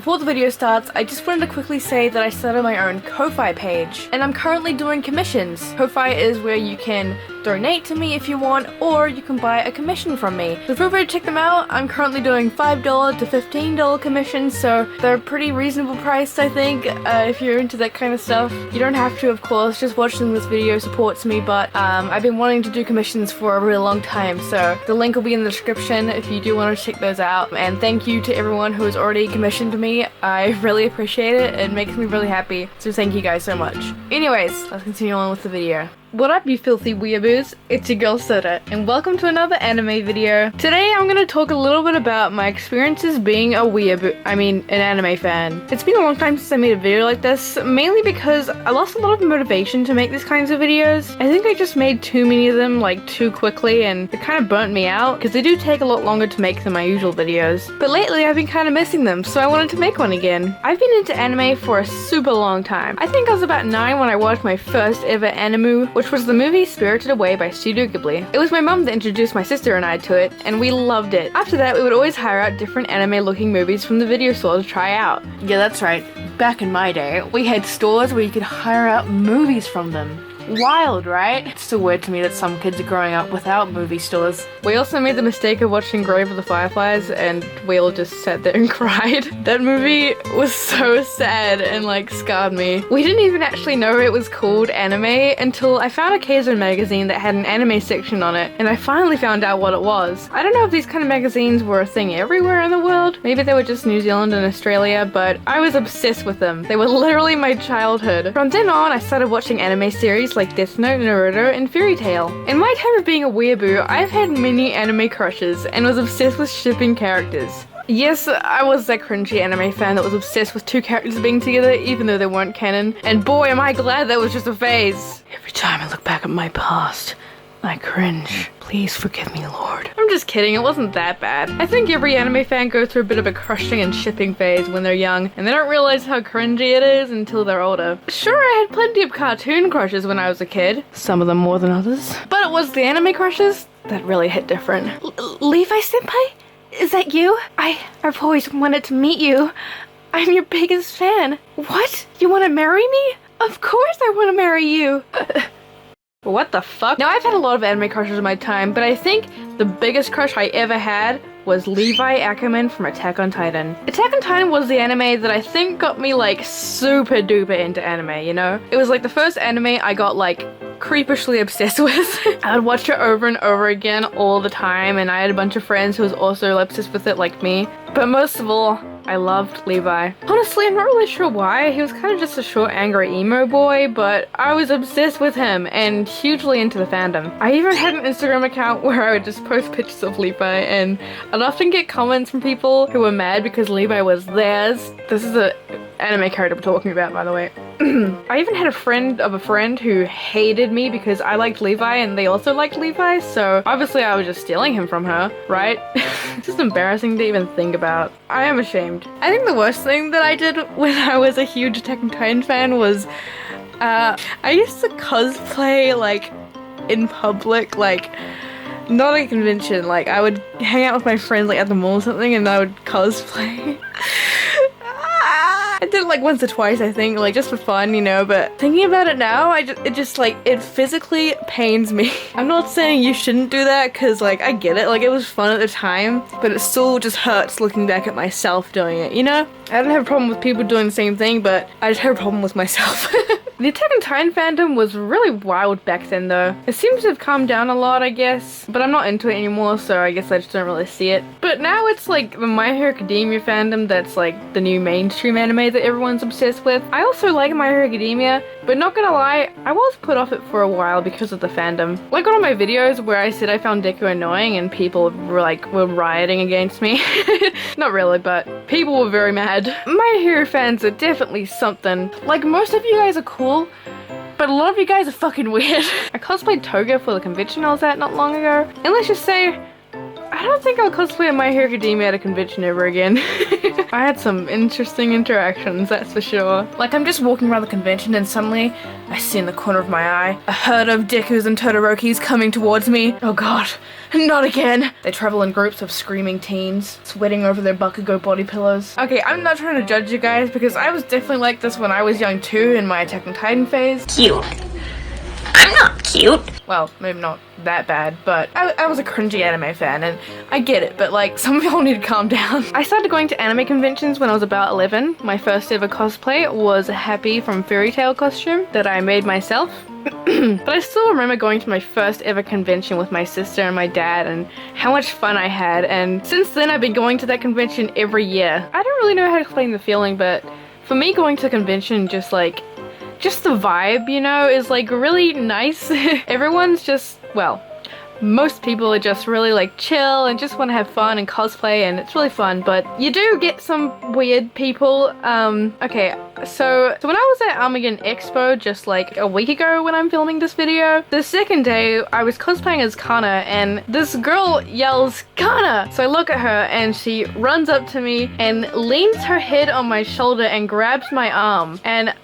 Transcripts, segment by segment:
before the video starts, I just wanted to quickly say that I started my own Ko-Fi page, and I'm currently doing commissions. Ko-Fi is where you can donate to me if you want, or you can buy a commission from me. So feel free to check them out. I'm currently doing $5 to $15 commissions, so they're pretty reasonable priced, I think, if you're into that kind of stuff. You don't have to, of course, just watching this video supports me, but I've been wanting to do commissions for a really long time, so the link will be in the description if you do want to check those out. And thank you to everyone who has already commissioned me. I really appreciate it. It makes me really happy, so thank you guys so much. Anyways, let's continue on with the video. What up, you filthy weeaboos? It's your girl Soda, and welcome to another anime video. Today I'm gonna talk a little bit about my experiences being a an anime fan. It's been a long time since I made a video like this, mainly because I lost a lot of motivation to make these kinds of videos. I think I just made too many of them, like, too quickly, and it kind of burnt me out, because they do take a lot longer to make than my usual videos. But lately I've been kind of missing them, so I wanted to make one again. I've been into anime for a super long time. I think I was about 9 when I watched my first ever anime, which was the movie Spirited Away by Studio Ghibli. It was my mum that introduced my sister and I to it, and we loved it. After that, we would always hire out different anime-looking movies from the video store to try out. Yeah, that's right. Back in my day, we had stores where you could hire out movies from them. Wild, right? It's still weird to me that some kids are growing up without movie stores. We also made the mistake of watching Grave of the Fireflies, and we all just sat there and cried. That movie was so sad and, like, scarred me. We didn't even actually know it was called anime until I found a Keizo magazine that had an anime section on it, and I finally found out what it was. I don't know if these kind of magazines were a thing everywhere in the world. Maybe they were just New Zealand and Australia, but I was obsessed with them. They were literally my childhood. From then on, I started watching anime series like Death Note, Naruto, and Fairy Tail. In my time of being a weeaboo, I've had many anime crushes and was obsessed with shipping characters. Yes, I was that cringy anime fan that was obsessed with two characters being together even though they weren't canon, and boy am I glad that was just a phase. Every time I look back at my past, I cringe. Please forgive me, Lord. I'm just kidding, it wasn't that bad. I think every anime fan goes through a bit of a crushing and shipping phase when they're young, and they don't realize how cringy it is until they're older. Sure, I had plenty of cartoon crushes when I was a kid, some of them more than others, but it was the anime crushes that really hit different. Levi-senpai? Is that you? I've always wanted to meet you. I'm your biggest fan. What? You want to marry me? Of course I want to marry you. What the fuck? Now, I've had a lot of anime crushes in my time, but I think the biggest crush I ever had was Levi Ackerman from Attack on Titan. Attack on Titan was the anime that I think got me, like, super duper into anime, you know? It was like the first anime I got, like, creepishly obsessed with. I would watch it over and over again all the time, and I had a bunch of friends who was also obsessed with it like me. But most of all, I loved Levi. Honestly, I'm not really sure why. He was kind of just a short, angry emo boy, but I was obsessed with him and hugely into the fandom. I even had an Instagram account where I would just post pictures of Levi, and I'd often get comments from people who were mad because Levi was theirs. This is an anime character we're talking about, by the way. I even had a friend of a friend who hated me because I liked Levi and they also liked Levi, so obviously I was just stealing him from her, right? It's just embarrassing to even think about. I am ashamed. I think the worst thing that I did when I was a huge Attack on Titan fan was I used to cosplay, like, in public, like, not at a convention. Like, I would hang out with my friends, like, at the mall or something, and I would cosplay. I did it like once or twice, I think, like, just for fun, you know, but thinking about it now, it physically pains me. I'm not saying you shouldn't do that, because, like, I get it, like, it was fun at the time, but it still just hurts looking back at myself doing it, you know? I don't have a problem with people doing the same thing, but I just have a problem with myself. The Attack on Titan fandom was really wild back then, though. It seems to have calmed down a lot, I guess, but I'm not into it anymore, so I guess I just don't really see it. But now it's like the My Hero Academia fandom that's like the new mainstream anime that everyone's obsessed with. I also like My Hero Academia, but not gonna lie, I was put off it for a while because of the fandom. Like one of my videos where I said I found Deku annoying and people were rioting against me. Not really, but people were very mad. My Hero fans are definitely something. Like, most of you guys are cool, but a lot of you guys are fucking weird. I cosplayed Toga for the convention I was at not long ago, and let's just say, I don't think I'll cosplay My Hero Academia at a convention ever again. I had some interesting interactions, that's for sure. Like, I'm just walking around the convention and suddenly I see in the corner of my eye a herd of Dekus and Todorokis coming towards me. Oh god, not again. They travel in groups of screaming teens, sweating over their Bakugo body pillows. Okay, I'm not trying to judge you guys because I was definitely like this when I was young too in my Attack on Titan phase. Cute. I'm not cute. Well, maybe not that bad, but I was a cringy anime fan and I get it, but like, some people need to calm down. I started going to anime conventions when I was about 11. My first ever cosplay was a Happy from Fairy Tail costume that I made myself. But I still remember going to my first ever convention with my sister and my dad and how much fun I had, and since then I've been going to that convention every year. I don't really know how to explain the feeling, but for me going to a convention just the vibe, you know, is like really nice. Everyone's just, well, most people are just really like chill and just want to have fun and cosplay, and it's really fun, but you do get some weird people. Okay, so when I was at Armageddon Expo just like a week ago when I'm filming this video, the second day I was cosplaying as Kana and this girl yells, "Kana!" So I look at her and she runs up to me and leans her head on my shoulder and grabs my arm, and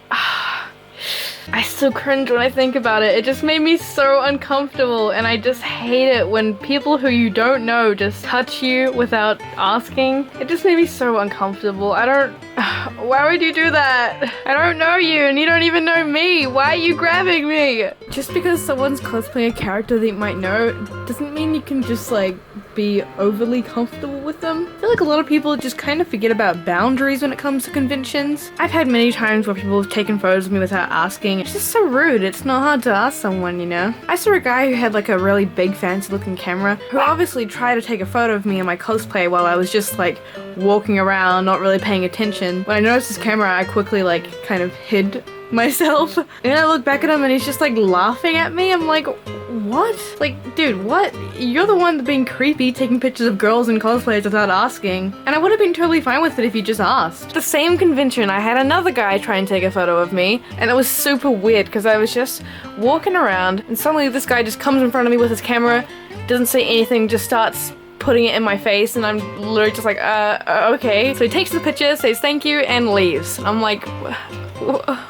I still cringe when I think about it. It just made me so uncomfortable, and I just hate it when people who you don't know just touch you without asking. It just made me so uncomfortable. Why would you do that? I don't know you and you don't even know me. Why are you grabbing me? Just because someone's cosplaying a character that you might know doesn't mean you can just like be overly comfortable with them. I feel like a lot of people just kind of forget about boundaries when it comes to conventions. I've had many times where people have taken photos of me without asking. It's just so rude. It's not hard to ask someone, you know? I saw a guy who had like a really big fancy looking camera who obviously tried to take a photo of me in my cosplay while I was just like walking around not really paying attention. When I noticed his camera, I quickly like kind of hid myself, and I look back at him and he's just like laughing at me. I'm like, what? Like, dude, what? You're the one being creepy taking pictures of girls in cosplays without asking, and I would have been totally fine with it if you just asked. The same convention, I had another guy try and take a photo of me, and it was super weird because I was just walking around and suddenly this guy just comes in front of me with his camera, doesn't say anything, just starts putting it in my face, and I'm literally just like, okay. So he takes the picture, says thank you, and leaves. I'm like,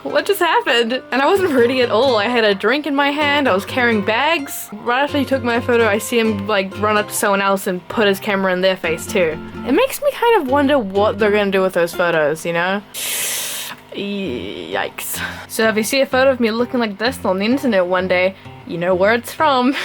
what just happened? And I wasn't ready at all. I had a drink in my hand, I was carrying bags. Right after he took my photo, I see him like run up to someone else and put his camera in their face too. It makes me kind of wonder what they're gonna do with those photos, you know? Yikes. So if you see a photo of me looking like this on the internet one day, you know where it's from.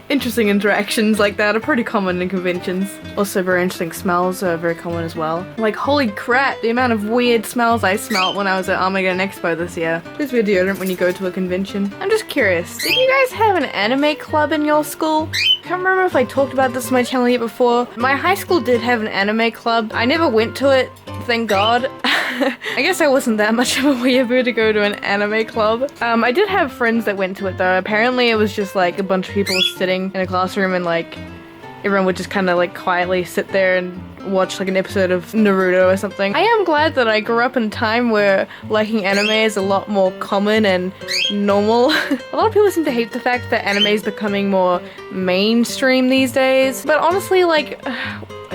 Interesting interactions like that are pretty common in conventions. Also very interesting smells are very common as well. Like, holy crap, the amount of weird smells I smelled when I was at Armageddon Expo this year. Please wear deodorant when you go to a convention. I'm just curious, did you guys have an anime club in your school? I can't remember if I talked about this on my channel yet before. My high school did have an anime club. I never went to it, thank God. I guess I wasn't that much of a weeaboo to go to an anime club. I did have friends that went to it though. Apparently it was just like a bunch of people sitting in a classroom and like everyone would just kind of like quietly sit there and watch like an episode of Naruto or something. I am glad that I grew up in a time where liking anime is a lot more common and normal. A lot of people seem to hate the fact that anime is becoming more mainstream these days, but honestly, like,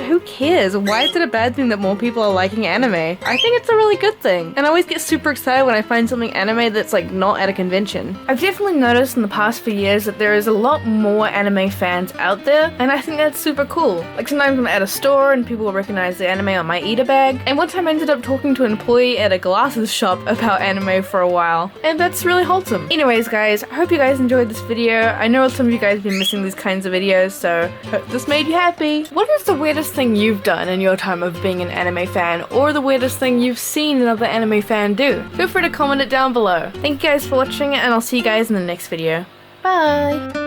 who cares? Why is it a bad thing that more people are liking anime? I think it's a really good thing. And I always get super excited when I find something anime that's like not at a convention. I've definitely noticed in the past few years that there is a lot more anime fans out there, and I think that's super cool. Like sometimes I'm at a store and people will recognize the anime on my eater bag, and one time I ended up talking to an employee at a glasses shop about anime for a while, and that's really wholesome. Anyways guys, I hope you guys enjoyed this video. I know some of you guys have been missing these kinds of videos, so hope this made you happy. What is the weirdest thing you've done in your time of being an anime fan, or the weirdest thing you've seen another anime fan do? Feel free to comment it down below. Thank you guys for watching, and I'll see you guys in the next video. Bye!